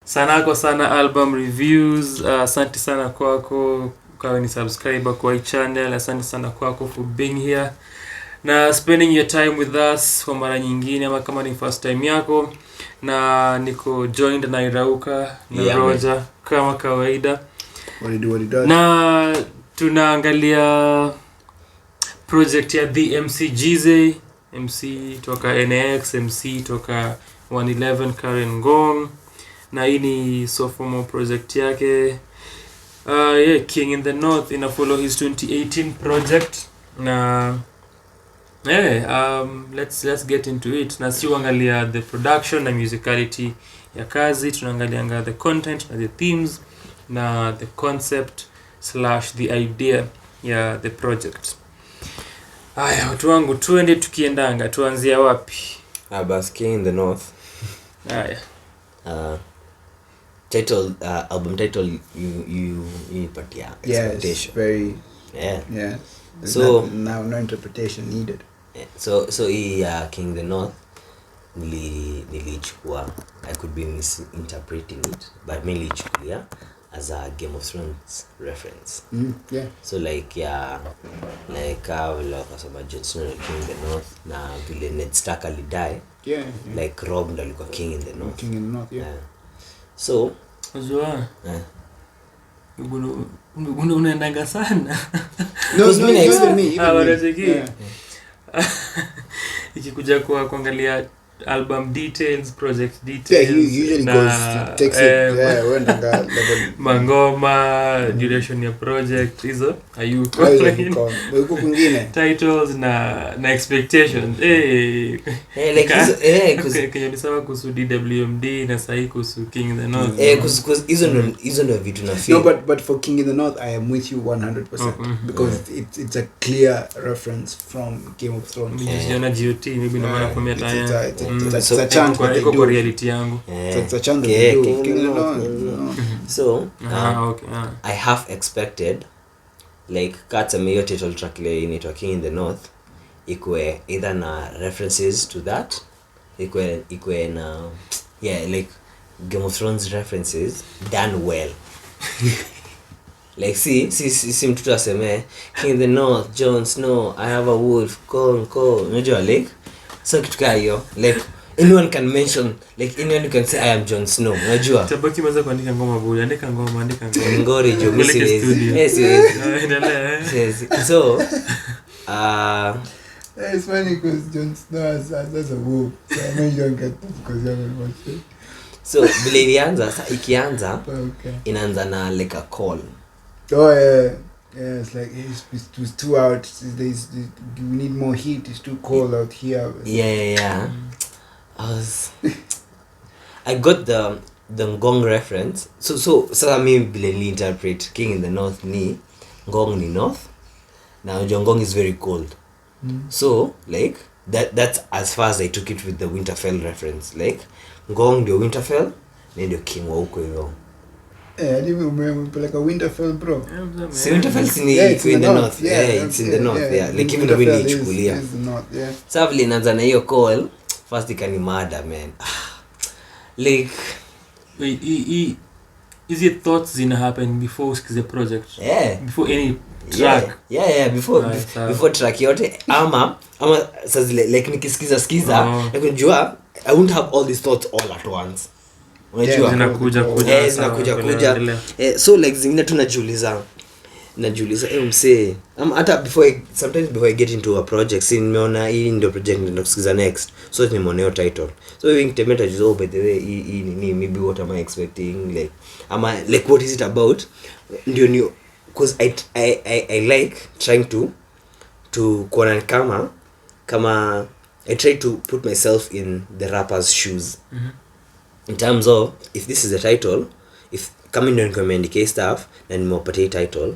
sana album reviews. Asante sana kwako kwa ni subscriber kwa hii channel. Asante sana kwako for being here na spending your time with us kwa mara nyingine ama kama ni first time yako. Na niko joined na Irauka na Roger kama kawaida. What do. Na tunaangalia project ya the MCGZ, MC toka NX, MC toka 111 Karen Ngong. Na hii ni sophomore project yake. King in the North ina follow his 2018 project. Na let's get into it. Na si uangalia the production na musicality ya kazi, tunaangalia the content na the themes na the concept / the idea ya the project. Aya, watu wangu tuende tukiendanga, tuanzia wapi? Bas King in the North. Aya. Title, album title you patia expectation. Yes, very. Yeah. So no interpretation needed. So King in the North nilichukua, I could be misinterpreting it, but mainly nilichukulia as a Game of Thrones reference. Yeah. So like kasoma Jon Snow King in the North na vile Ned Stark alidie. Yeah. Like Rob ndo alikuwa King in the North. King in the North, yeah. So Azwa. Unaendanga sana. No, me. Ikikuja kwa kuangalia album details, project details. Yeah, he usually goes takes it. Wenda level mangoma, duration ya project hizo. Hayuko kwingine. Titles na expectations. like Kwenye nisema kuhusu DWMD na sahi kuhusu King in the North. Cause hizo ndo vitu na feel. No, but for King in the North I am with you 100% because it's a clear reference from Game of Thrones. Nijiona GOT maybe na maana kwa tayari. It's a chant kwa reality yangu. It's a chant they do. King in the North. So okay. I half expected like kata meyo title track ile inaitwa King in the North ikwe either na references to that ikwe na like Game of Thrones references done well. Like see mtu aseme King in the North, Jon Snow, I have a wolf, call unajua like so kitu kama hiyo like anyone can mention, like anyone can say I am Jon Snow, unajua tabaki mwanza kuandika ngoma bure, andika ngoma ngori jo misi so it's funny because Jon Snow has a wolf, so I know you don't get it because you haven't watched it. So vile ilianza ikianza inaanza na like a call. Yeah, it's like it's too out. We need more heat. It's too cold out here. Yeah. I got the Ngong reference. So I mean, vile interpret King in the North ni Ngong ni North. Now Ngong is very cold. So like that's as far as I took it with the Winterfell reference. Like Ngong ndio Winterfell, ndio King wa huko hivyo. Hadi umepeleka Winterfell bro. Si Winterfell ni in the North. It's in the North. Yeah. Like even the wind ichukulia. Sasa vile inaanza na hiyo call, first ikani mada man. Like is it thoughts zina happen before the project? Before any track. Before track yote ama sasa zile like nikisikiza like unajua I won't have all these thoughts all at once. Unajua zinakuja so like zingine tunajiuliza msee hata sometimes before I get into a project si nimeona hii ndio project ndio kusikiza next, so nimeona hiyo title, so we temeta jizo by the way hii ni maybe what am I expecting, like like what is it about, ndio because I like trying to kuona kama I try to put myself in the rapper's shoes. In terms of if this is the title, if coming down communicate stuff na nimepatia title,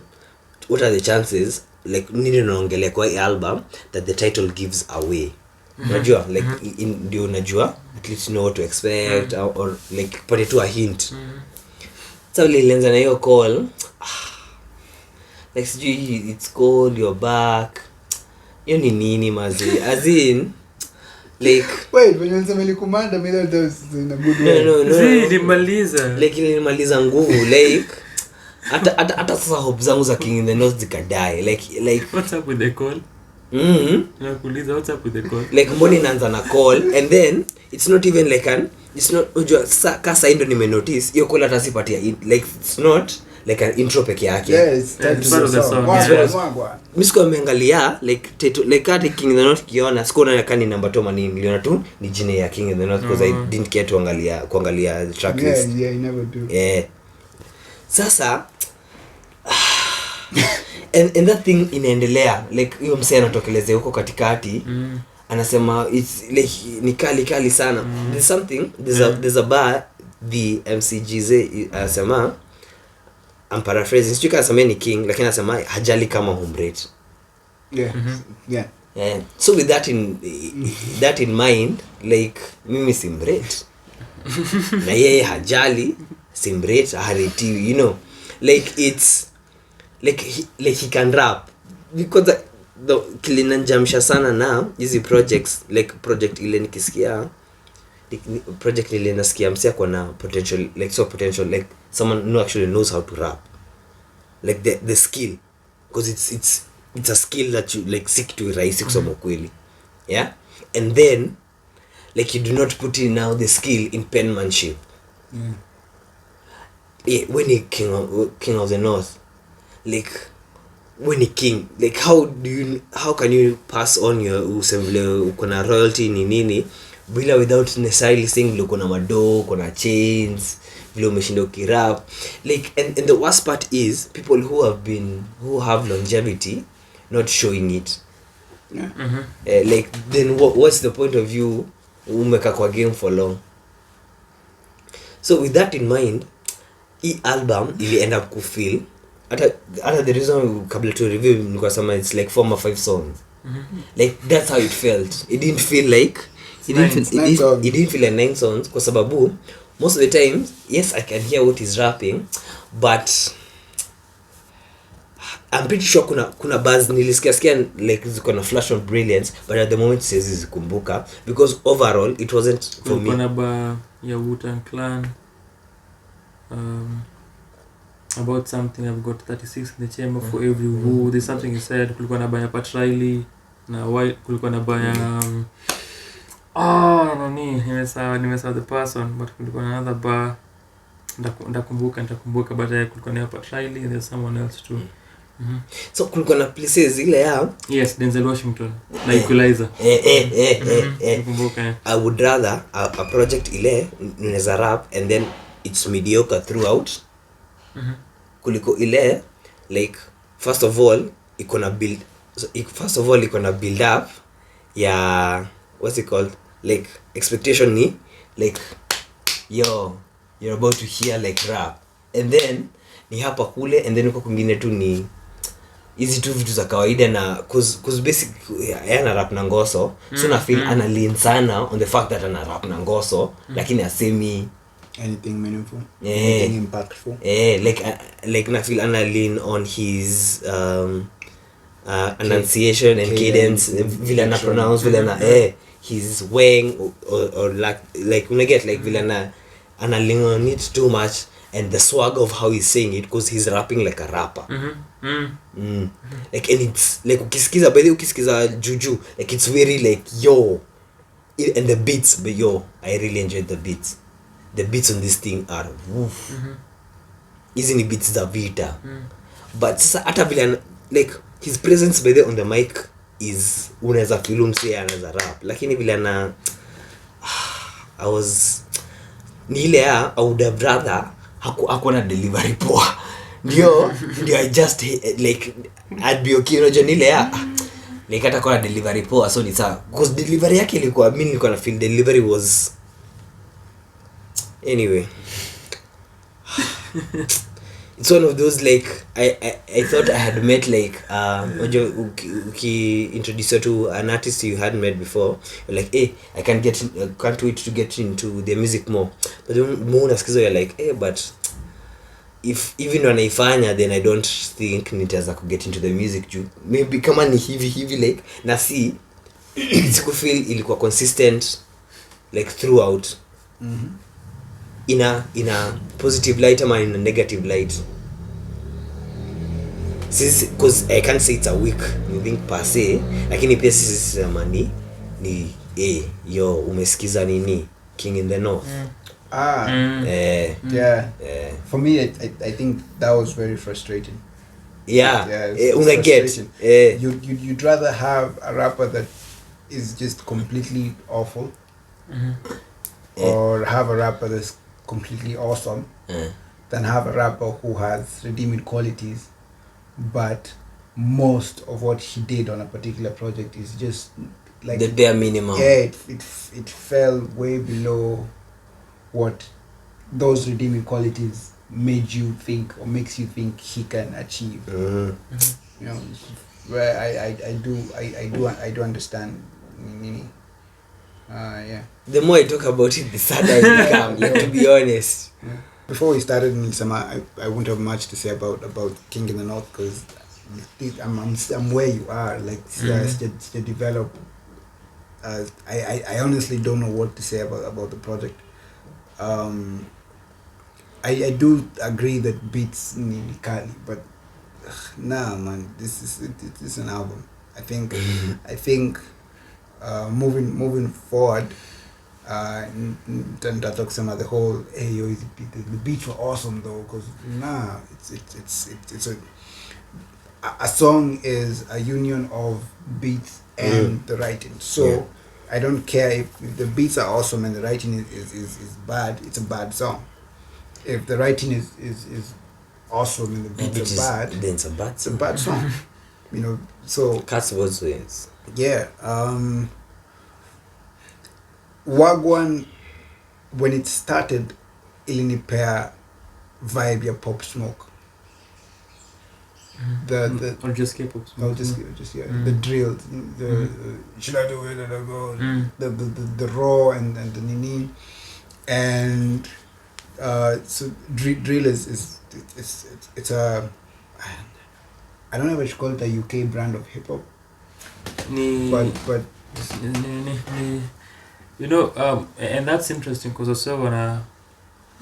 what are the chances like nini naongelea kwa album that the title gives away. Unajua like ndio unajua at least you know what to expect or like put to a hint. So nilianza na hiyo call like it's cold, you're back, hiyo ni nini mazi as in like wait when you say likumanda me that was in a good way no ilimaliza like ilimaliza nguvu like hata sasa hope zangu za King in the North zikadai like what's up with the call nakuuliza what's up with the call like mbona inaanza na call and then it's not even like it's not unajua kasa ndio nimenotice hiyo call hata sipatia like it's not like an intro peke yake. Yes, it's part of the song. Mimi siko nimeangalia like title like at King in the North kiona siko na kani number 2 mani niliona tu ni jina ya King in the North because I didn't care to kuangalia the track list. Yeah, you never do. Yeah. Sasa and that thing inaendelea like hiyo msee anatokelezea huko katikati anasema it's like ni kali sana. There's something there's a bar the MCGZ anasema I'm paraphrasing. Sio kama ni king lakini anasema hajali kama home rate. Yeah. So with that in mind like mimi simrate. Na yeye hajali simrate hariti you know like it's like he can rap because the kilinanjamsha sana na hizi projects like project ile nikisikia project ile nasikia msia kwa na potential like so potential like someone who actually knows how to rap like the skill because it's a skill that you like seek to rahisi kusoma kweli yeah and then like you do not put in now the skill in penmanship when he king of the North like when he king like how can you pass on your usevile uko na royalty ni nini bila without necessarily saying uko na mado uko na chains vile umeshinda ukirap like and the worst part is people who have longevity not showing it like then what's the point of you umeka kwa game for long. So with that in mind hii album ili end up kufeel hata the reason kabla to review nilikuwa sema it's like 4 or 5 songs like that's how it felt. It didn't feel like it didn't feel like 9 songs kwa sababu most of the time yes I can hear what he's rapping but I'm pretty sure kuna buzz nilisikia like ziko na flash of brilliance but at the moment siwezi zikumbuka because overall it wasn't for me. Kuna ba ya Wu-Tang Clan about something I've got 36 in the chamber for every who there's something he said kulikuwa na baya Patriley na why kulikuwa na baya nimesahau the person but kulikuwa na another bar ndakumbuka baadaye kulikuwa na Patriley and there's someone else too. So kulikuwa na places ile ya yes Denzel Washington na Equalizer nakumbuka. I would rather a project ile unaweza rap and then it's mediocre throughout kuliko ile like first of all iko na build up ya what's it called like expectation ni like yo you're about to hear like rap and then ni hapa kule and then uko kwingine tu ni hizi tu vitu za kawaida na cause basic yana rap na ngoso so na feel ana lean sana on the fact that ana rap na ngoso lakini asemi anything meaningful, anything impactful. Like na feel ana lean on his enunciation and cadence vile ana pronounce vile ana his wang or like una get like vile ana lean on it too much and the swag of how he's saying it because he's rapping like a rapper. Like and it's like ukisikiza juju like it's very like yo and the beats but yo I really enjoyed the beats. The beats on this thing are woof. Hizi ni beats za vita. But sasa hata vile like his presence by the on the mic is unaweza feel msee anaweza rap lakini vile I was ni ile I would have rather hakuna delivery poa. Ndio I just like I'd be okay unajua nile like hata kwa delivery poa so ni sawa because delivery yake ilikuwa mimi nilikuwa na feel delivery was anyway. It's one of those like I thought I had met like introduce you to an artist you hadn't met before. You're like I can't wait to get into their music more. But more unasikiza you're like but if even when naifanya then I don't think nitaweza ku get into the music juu maybe kama ni hivi like na see sikufeel ilikuwa consistent like throughout. In a positive light ama in a negative light. Sisi, because I can't say it's a weak thing per se, lakini pia sisi sema ni yo umesikiza nini King in the North. For me I think that was very frustrating. You'd rather have a rapper that is just completely awful or have a rapper that's completely awesome than have a rapper who has redeeming qualities, but most of what he did on a particular project is just like the bare minimum. It fell way below what those redeeming qualities made you think or makes you think he can achieve. You know, where I do understand. The more I talk about it, the sadder I become. Like, to be honest. Before we started, I wouldn't have much to say about King in the North, because I'm where you are. Like to develop. I honestly don't know what to say about the project. I do agree that beats need Kali, but nah, man, this is an album. I think moving forward, the whole the beats were awesome though, because it's a song is a union of beats and the writing. So I don't care if the beats are awesome and the writing is bad. It's a bad song. If the writing is awesome and the beats are bad, then it's a bad song. It's a bad song. You know, so cuts both ways. Yeah. Wagwan, when it started, ilinipea vibe ya Pop Smoke. Or just K-pop. The drill, should I do it or go? The raw and the nini, and so drill is a, I don't know if I should call it a UK brand of hip hop, but you know, and that's interesting because also wanna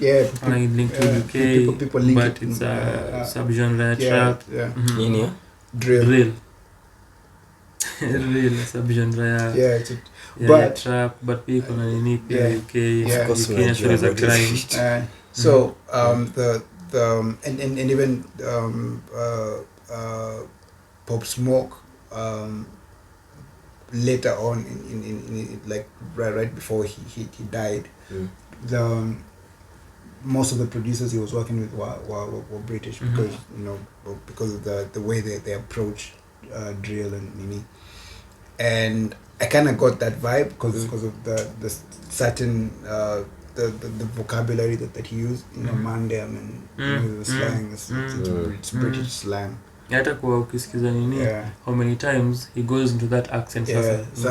link to UK, people link but it's a subgenre trap. Drill. Real subgenre. But trap, but people are in UK. Kenya is a crime. So the and even Pop Smoke later on in like right before he died, most of the producers he was working with were British, because because of the way they approach drill and nini, and I kind of got that vibe because of the certain the vocabulary that he used, mandem and the slang. It's British slang. Hata kwa ukisikiza nini, how many times he goes into that accent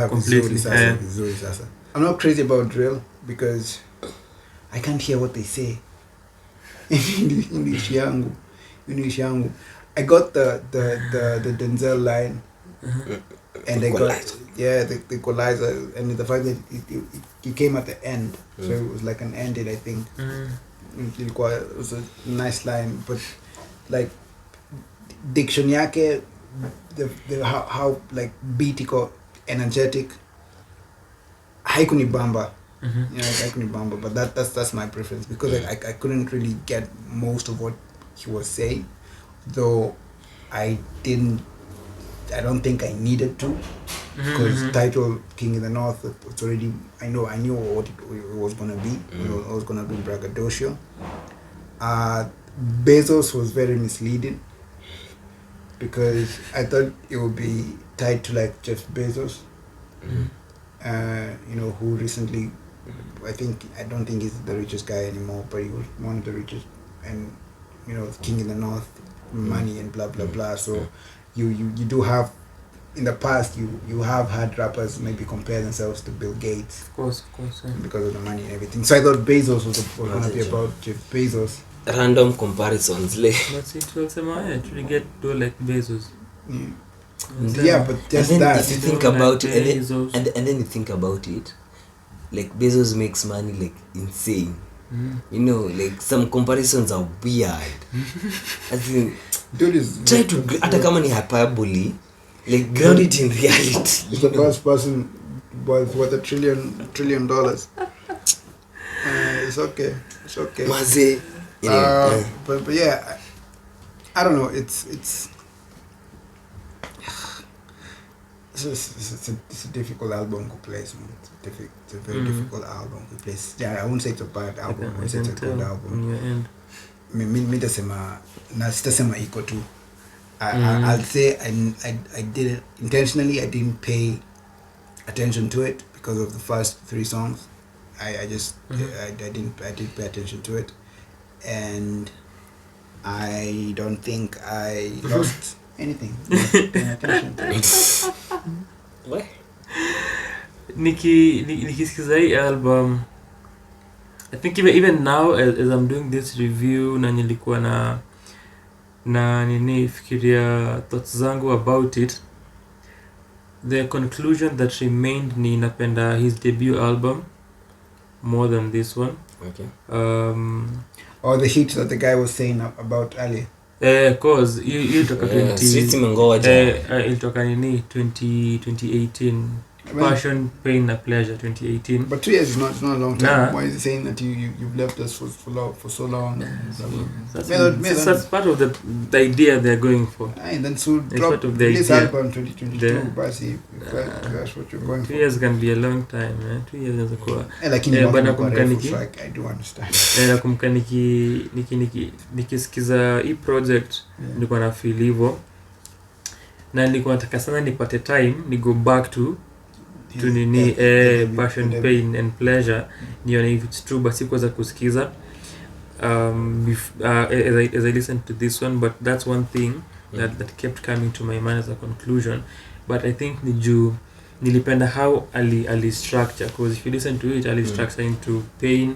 completely. I'm not crazy about drill because I can't hear what they say. English yangu. I got the Denzel line, and I got the equalizer, and the fact that it came at the end, so it was like an ending. I think it was a nice line, but like diction yake, how like beat iko energetic, haikunibamba. But that's my preference, because I couldn't really get most of what he was saying, though I don't think I needed to, because title King in the North, it's already, I knew what it was gonna be. It was gonna be braggadocio. Bezos was very misleading, because I thought it would be tied to like Jeff Bezos, who recently, I don't think he's the richest guy anymore, but he was one of the richest, and King in the North, money and blah blah blah. So you do have, in the past you have had rappers maybe compare themselves to Bill Gates, of course, because of the money and everything. So I thought Bezos was going to be about Jeff Bezos. Random comparisons, That's it. To get to like Bezos. Yeah, but just and then that. if you think about it, and then you think about it, like Bezos makes money like insane. You know, like some comparisons are weird. I think Dude is try to hata kama ni hyperbole, like ground it in reality. He's the first person worth $1 trillion. It's okay. Maze. Anyway, but yeah, I don't know. It's a difficult album to play. So it's a very difficult album to play. Yeah, I won't say it's a bad album. I would say it's a good album. Me tasema na sitasema iko tu. I'll say I did it intentionally. I didn't pay attention to it because of the first 3 songs. I just I didn't pay attention to it, and I don't think I lost anything paying attention to it. what? Nikisikiza hii album, I think even now as I'm doing this review na nilikuwa na nini fikiria thoughts zangu about it, the conclusion that remained ni napenda his debut album more than this one. Okay. Or the hits that the guy was saying about earlier. Cause ilitoka 2018 Passion, Pain and Pleasure 2018. But 2 years is not a long time. Nah. Why is he saying that you've left us for so long? That's part of the idea they're going for. And then so drop this album 2022. Basi, that's what you're going for. 2 years can be a long time, man. 2 years is a cool. Bana kumkaniki. I do understand. Kumkaniki nikisikiza hii project nilikuwa na feel hivyo. Na nilikuwa nataka sana nipate time ni go back to nini Passion, Pain and Pleasure nione if it's true, but sikuweza kusikiza as I listened to this one, but that's one thing that kept coming to my mind as a conclusion. But I think nilipenda how ali structure, because if you listen to it ali structure into Pain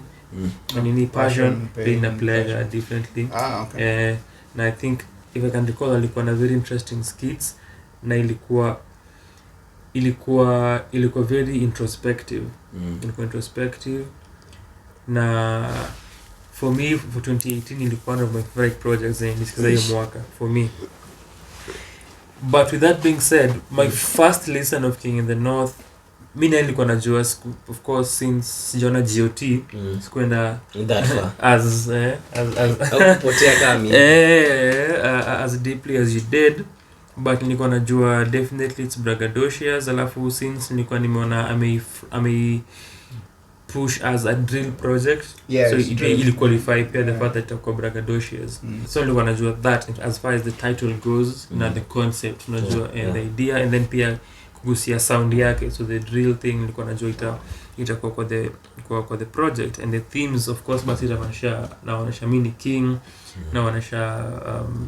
nini Passion, Pain and Pleasure differently. Okay. And I think if I can recall alikuwa na very interesting skits na ilikuwa very introspective. Ilikuwa introspective na for me for 2018 ilikuwa one of my favorite projects in this mwaka for me. But with that being said, my first listen of King in the North, mimi nilikuwa najua of course since sijaona GOT sikuenda as as deeply as you did, but nilikuwa najua definitely it's Braggadocious. Alafu since nilikuwa nimeona ame push as a drill project, so ili qualify pia the fact that itakuwa Braggadocious. So nilikuwa najua that as far as the title goes na the concept najua the idea, and then pia kugusia sound yake, so the drill thing nilikuwa najua itakuwa kwa the project, and the themes of course basi naonesha mini king naonesha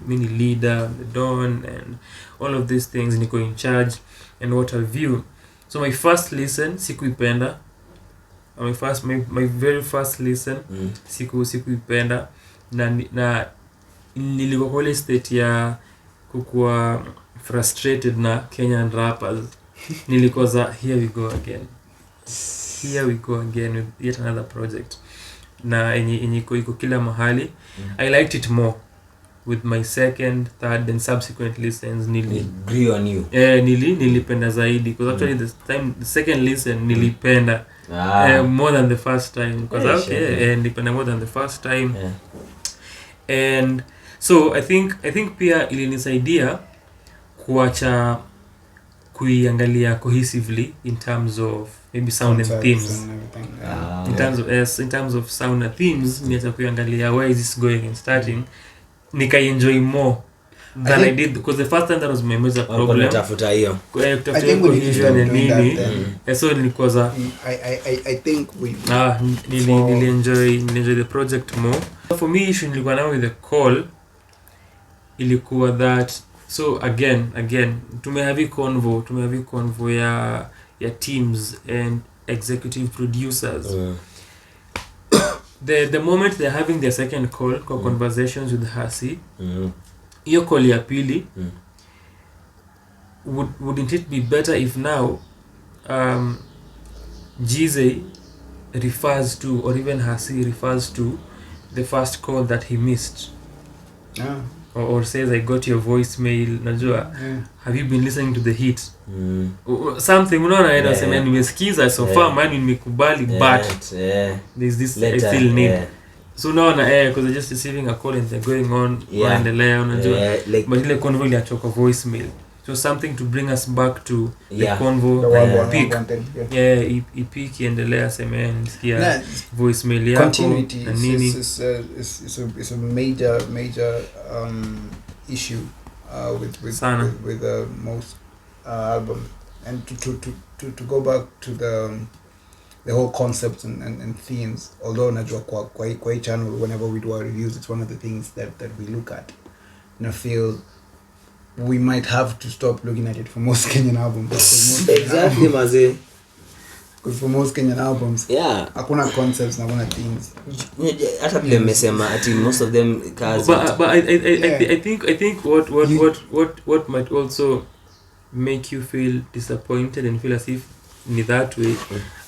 mini leader, the Don, and all of these things. Niko in charge and what have you. So my first listen sikuipenda, my very first listen sikuipenda na nilikuwa kwa ile state ya kukuwa frustrated na Kenyan rappers. Nilikuwa here we go again with yet another project na enye iko kila mahali. I liked it more with my second, third and subsequent listens. Agree on you. Nilipenda zaidi, because actually the second listen nilipenda more than the first time, because nilipenda more than the first time. And so I think pia ilinisaidia kuacha kuiangalia cohesively in terms of maybe sound and themes. In terms of sound and themes, niacha kuiangalia where is this going and starting. Nika enjoy more than I did, because the first time that was my major problem. Tafuta hiyo. I think we need that. So nilikuwa I think we enjoy the project more. For me issue nilikuwa nayo with the call ilikuwa that, so again tumehavi convo ya teams and executive producers. The moment they're having their second call conversations with Hasi, hiyo call ya pili wouldn't it be better if now Jize refers to, or even Hasi refers to, the first call that he missed? Or says, I got your voicemail, najua, have you been listening to the hit? Something, unaona sema nimesikiza so far, man nimekubali, but there's this later, I still need. So unaona because they're just receiving a call and they're going on, waendelea, unajua, but ile convo iliachoka voicemail. So something to bring us back to the convo, peak. Peak iendelea sema nisikia voicemail yako. Continuity is a major issue with most albums. And to go back to the whole concepts and themes, although najua kwa hii channel, whenever we do our reviews, it's one of the things that we look at, and I feel we might have to stop looking at it for most Kenyan albums. Exactly, maze. Because for most Kenyan albums, hakuna concepts na hakuna themes. Hata vile mmesema ati most of them cars. But I think what might also make you feel disappointed and feel as if in that way,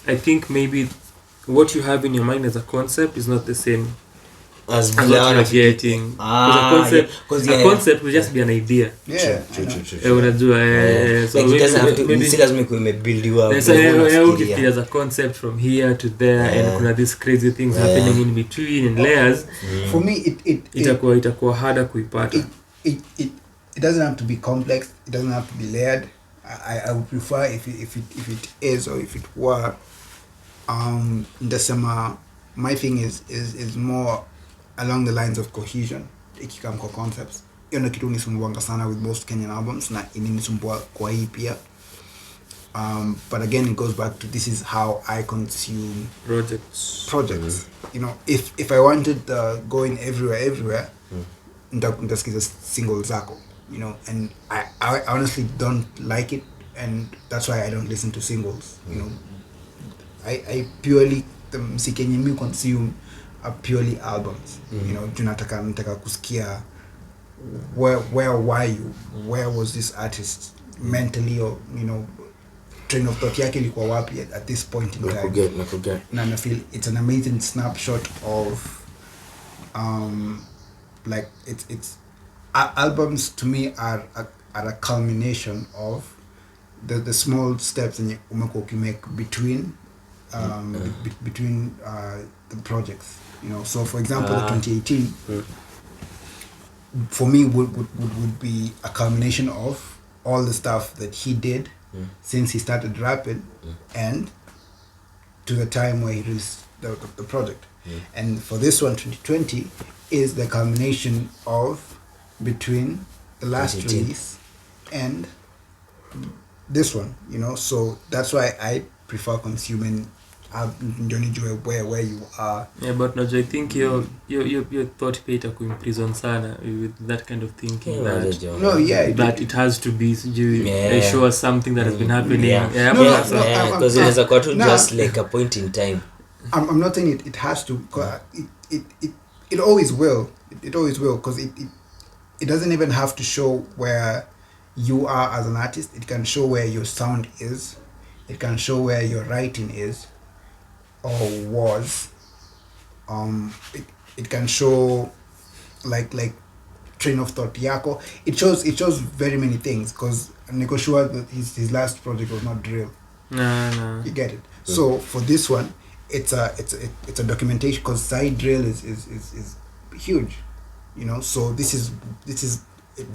I think maybe what you have in your mind as a concept is not the same as what you're getting. Because a concept will just be an idea. True. Unajua, so like it doesn't have to be lazima kuimebuildiwa. So there's a concept from here to there, and kuna these crazy things happening in between and layers. For me, itakuwa harder kuipata. It doesn't have to be complex. It doesn't have to be layered. I would prefer if it is, or if it were. My thing is more along the lines of cohesion. Ikikam kwa concepts. Hiyo ndio kitu nisumbuanga sana with most Kenyan albums, na ininisumbua kwa hii pia. But again, it goes back to, this is how I consume projects. You know, if I wanted going everywhere, ndasikiza single zako, you know, and I honestly don't like it, and that's why I don't listen to singles. You know, I purely, the muziki yenye mi consume are purely albums. You know, nataka kusikia where were you, where was this artist mentally, or you know, train of thought yake ilikuwa wapi at this point in time. And I feel it's an amazing snapshot of like it's albums to me are a culmination of the small steps in umekuwa ukimake between the projects, you know. So for example, the 2018 for me would be a culmination of all the stuff that he did since he started rapping and to the time where he released the project. And for this one, 2020 is the culmination of between the last release and this one, you know. So that's why I prefer consuming where you are. Yeah, but no, I think your thought pay to imprison sana with that kind of thinking. That it has to be show us something that has been happening. Because it is a just like a point in time. I'm not saying it has to. It always will. It always will, because it doesn't even have to show where you are as an artist. It can show where your sound is. It can show where your writing is or was. It can show like train of thought yako. It shows very many things, because Niko sure that his last project was not drill. No. You get it. So for this one, it's a documentation, because side drill is huge, you know. So this is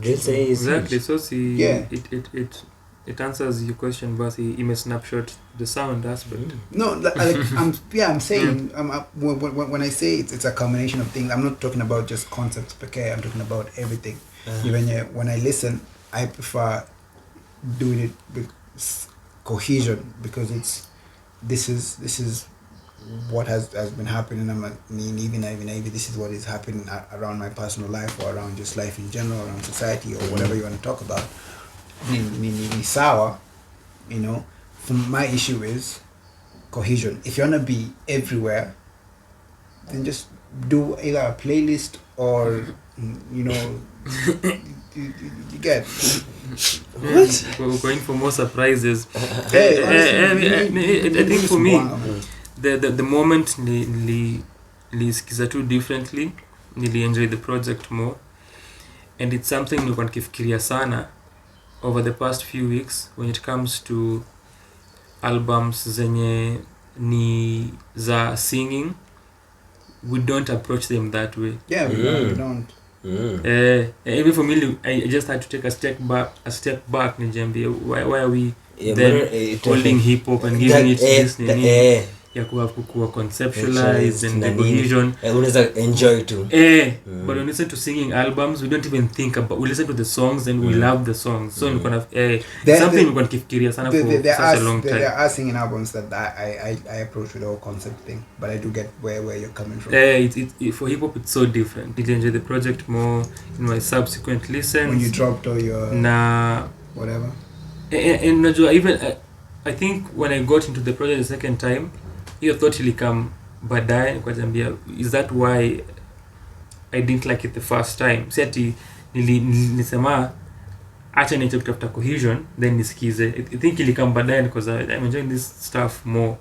drill say is exactly huge. So see, it answers your question, but it snapshot the sound aspect. No, like I'm saying when I say it's a combination of things, I'm not talking about just concepts per se. I'm talking about everything. Even when I listen, I prefer doing it with cohesion, because this is what has been happening. Even this is what is happening around my personal life, or around just life in general, around society, or whatever you want to talk about. Ni sawa, you know. My issue is cohesion. If you want to be everywhere, then just do either a playlist or you know, you get. What? We're going for more surprises. I think for me, the moment nilisikiza tu differently, nili enjoy the project more, and it's something nilikuwa nikifikiria sana over the past few weeks when it comes to albums zenye ni za singing. We don't approach them that way. Yeah, we don't. Even for me, I just had to take a step back. Nijambia, why are we then holding hip hop and giving it this ya kuwa conceptualized and the cohesion unaweza enjoy too. But when we listen to singing albums, we don't even think about, we listen to the songs and we love the songs. So something we're going to kifikiria sana for such a long time. There are singing albums that I approach with the whole concept thing, but I do get where you're coming from. For hip hop it's so different. Did you enjoy the project more in my subsequent listens? When you dropped all your whatever. And even I think when I got into the project the second time, hiyo thought ilikam baadaye nikajambia, is that why I didn't like it the first time? Si ati nilisema acha niache kutafuta cohesion then nisikize. I think ilikam baadaye because I'm enjoying this stuff more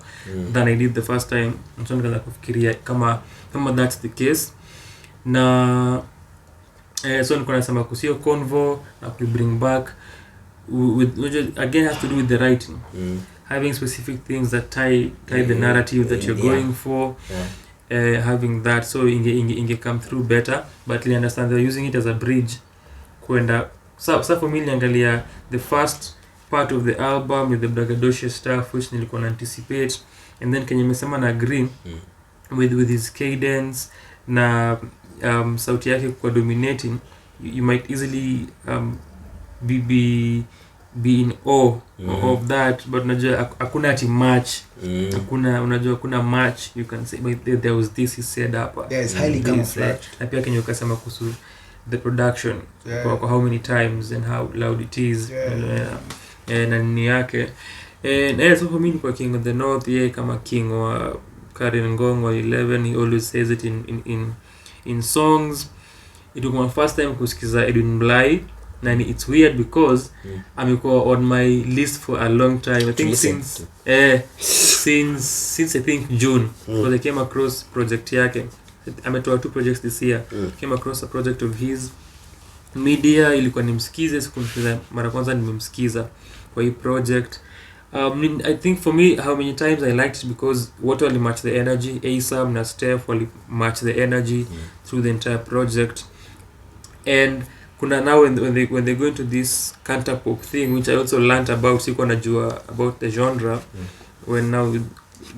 than I did the first time. So nikaanza kufikiria kama that's the case. Na so niko nasema kusio convo na ku bring back which again has to do with the writing. Having specific things that tie the narrative that you're going for, having that, so inge come through better. But I understand they're using it as a bridge kwenda so for me niangalia the first part of the album with the braggadocious stuff which nilikuwa na anticipate, and then kenye nimesema na agree with his cadence na sauti yake kwa dominating, you might easily be in awe of that, but unajua hakuna ati match, hakuna match you can say, but there was this he said hapa. Yeah, it's highly camouflaged. Na pia kenye ukasema kuhusu the production, kwa how many times and how loud it is, na nini yake. And so for me kwa King of the North, kama king wa Karen Ngong wa 11, he always says it in songs. It was my first time kusikiza Edwin Blai. And it's weird because amekuwa on my list for a long time. I think since I think June, because I came across project yake. Ametoa 2 projects this year. Came across a project of his. Media ilikuwa nimsikize, sikumsikiza mara kwanza nimemsikiza kwa hii project. I think for me, how many times I liked it because what only match the energy. Asam na Steph only match the energy through the entire project. And kuna now when they go into this counter pop thing, which I also learned about, siko najua about the genre, when now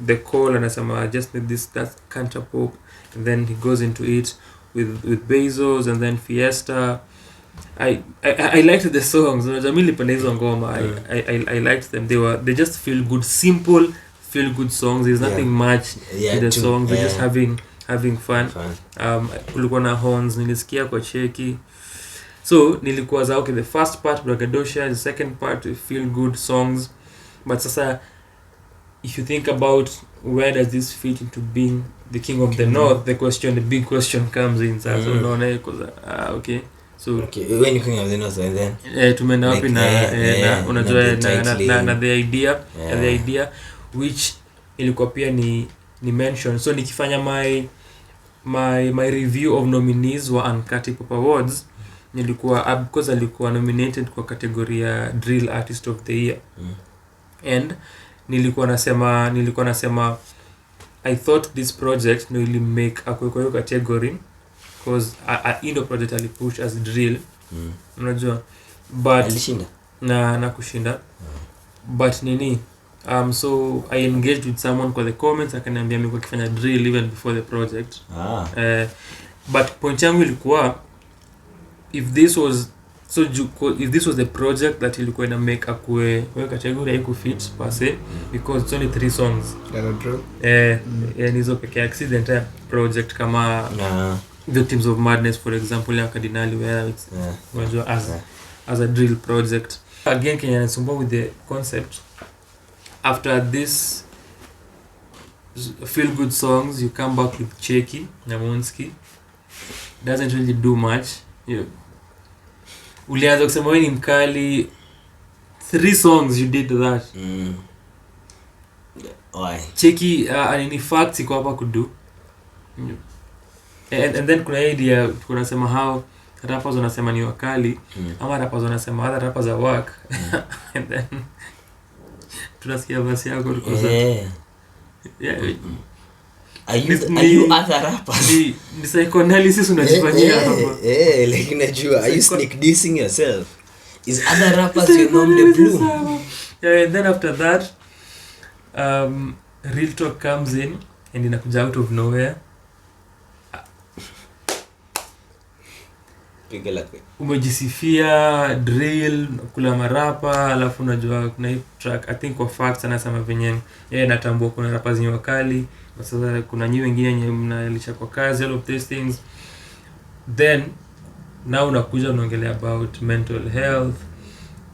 the call anasema I just need that counter pop, and then he goes into it with Bezos and then Fiesta. I liked the songs. Jamili penda hizo ngoma. I liked them. They just feel good, simple feel good songs. There's nothing much in the songs. They're just having fun. Kulikuwa na horns nilisikia kwa cheki. So nilikuwa za okay, the first part braggadocia, the second part feel good songs. But sasa if you think about where does this fit into being the king of the north, the big question comes in. So unaona okay. So when you king of the north, and then tumeenda wapi na unajua na the idea which ilikuwa pia ni mention. So nikifanya my review of nominees wa Uncut Hip Hop Awards, nilikuwa because alikuwa nominated kwa kategoria Drill Artist of the Year. And nilikuwa nasema I thought this project really make a kwa category because Indo project alipush as drill. Unajua, but alishinda na kushinda. But nini so I engaged with someone kwa the comments, akaniambia mimi kufanya drill even before the project. But point yangu ilikuwa if this was the project that ilikuwa ina make akwe category haiko fit per se, because it's only 3 songs that are true. Nizo peke yake, the entire project kama Victims of Madness for example ya Cardinal, where it's as a drill project. Again Kenya nasumba with the concept. After this feel good songs, you come back with Cheki na Monski, doesn't really do much. Ulianza kusema wewe ni mkali, 3 songs you did that. Why? Cheki any facts iko hapa kudu. And then kuna idea tunasema how rappers wanasema ni wakali ama rappers wanasema other rappers are work. And then tunasikia basi yako kukosa. Are you other rappers? Ni psychoanalysis unajifanyia hapa. Like najua are you sneak dissing yourself? Is other rappers you know the blue? And then after that real talk comes in and inakuja out of nowhere. Umejisifia drill kula marapa alafu unajua kuna hii track I think kwa facts anasema venye natambua kuna rappers ni wakali sasa kuna nyinyi wengine wenye mnalisha kwa kazi all of these things. Then now unakuja unaongelea about mental health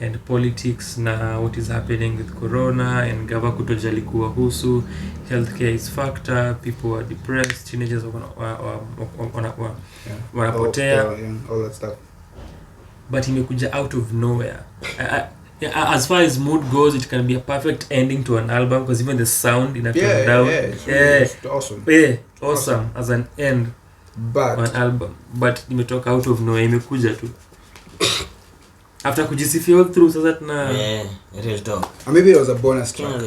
and politics na what is happening with corona and gava kutojali kuhusu healthcare is fucked up, people are depressed, teenagers wanapotea, all that stuff. But imekuja out of nowhere. As far as mood goes, it can be a perfect ending to an album because even the sound in a tone down, it's awesome. Awesome as an end, but an album. But imetoka out of nowhere, imekuja tu. After kujisifia all through sasa tuna real talk. Or maybe it was a bonus track.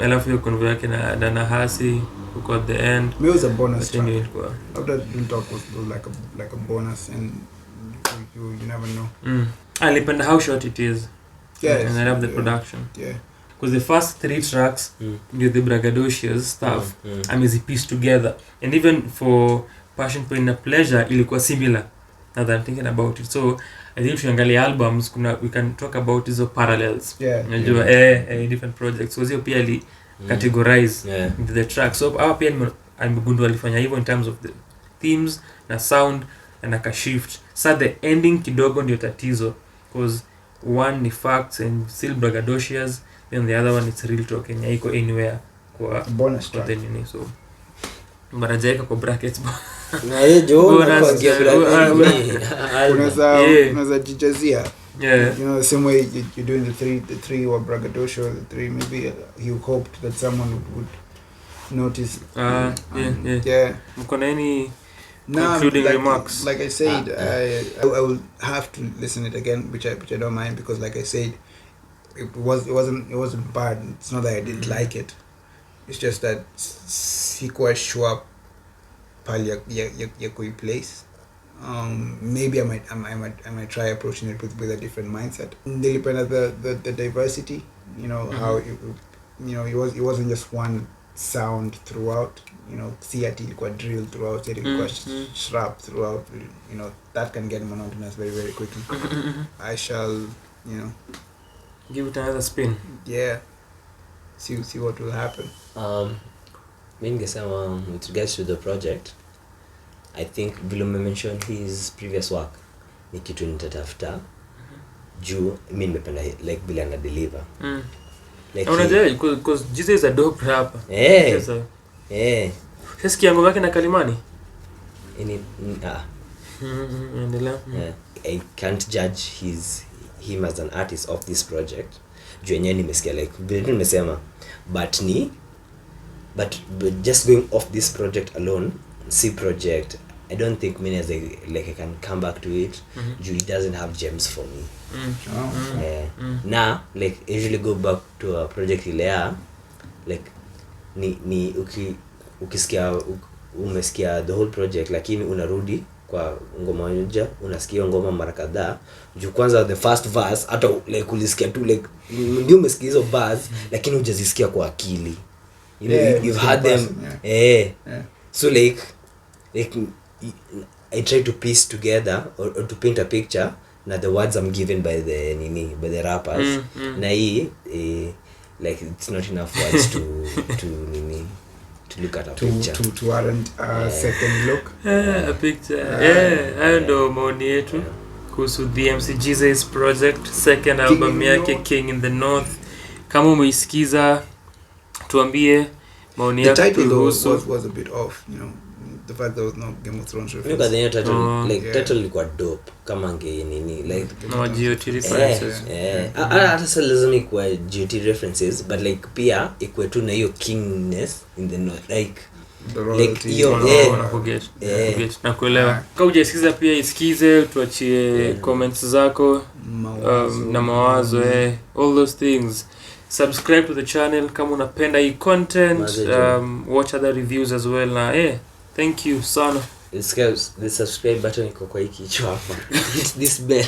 Alafu hiyo convo yake na hasi uko at the end. Maybe it was a bonus track. After real talk was like a bonus and you never know. Alipenda how short it is. Yes. And I love the production. Yeah. Because the first 3 tracks with the braggadocious stuff pieced together. And even for Passion Pain na Pleasure ilikuwa similar. Now that I'm thinking about it. So I think tuangalia albums we can talk about hizo parallels. Unajua different projects. So hiyo pia li categorize the tracks. So hapa pia nimegundua alifanya hivyo in terms of the themes na sound and aka shift. So the ending kidogo ndio tatizo because one ni facts and still braggadocious, then the other one it's real talk and haiko anywhere kwa bonus track. Then so marajaika kwa brackets. Na hiyo jo unaweza jijazia. You know, the same way you're doing the three were braggadocio, the 3 maybe you hoped that someone would notice. Mko na any No, concluding remarks? Like I said, I will have to listen it again, which I don't mind because, like I said, it wasn't bad. It's not that I didn't like it. It's just that sikuwa sure pali ya kui place. Maybe I might try approaching it with a different mindset. Depending on the diversity, you know, how it wasn't just one sound throughout. You know, CRT ilikuwa drill throughout, ilikuwa shrap throughout. You know, that can get monotonous very, very quickly. I shall, give it another spin. Yeah. See what will happen. With regards to the project, I think Bilume mentioned his previous work. Ni kitu nitatafuta. Juu mimi nimependa like bila na deliver. Like unajua because Jesus is a dope rapper. Sasa ngoma yake na Kalimani. I can't judge him as an artist of this project. Juu yenyewe nimesikia like vile nimesema but just going off this project alone, project, I don't think many as I can come back to it. Juu it doesn't have gems for me. Now like I usually go back to a project ilea like ni ukisikia umesikia the whole project lakini unarudi kwa ngoma moja unasikia ngoma mara kadhaa juu kwanza the first verse hata like ulisikia tu like ndio umesikia hizo bars lakini hujazisikia kwa akili. You've had them so like I try to piece together or to paint a picture na the words I'm given by the rappers na hii like it's not enough words to look at a picture to warrant a second look a picture hayo ndo maoni yetu kuhusu the MCG's project second album yake King in the North. Kama umeisikiza tuambie maoni yako kuhusu. was a bit off, the fact there was no Game of Thrones reference. Because the title, like yeah. title ilikuwa dope kama nini like no GOT references. Hata sasa lazima ikuwa GOT references, but like pia ikuwe tu na hiyo kingness in the north, like like hiyo forget na kuelewa. Kama hujasikiza pia isikize, tuachie comments zako na mawazo all those things. Subscribe to the channel kama unapenda hii content, watch other reviews as well na thank you sana. The subscribe button iko kwa hiki kichwa hapa. Hit this bell.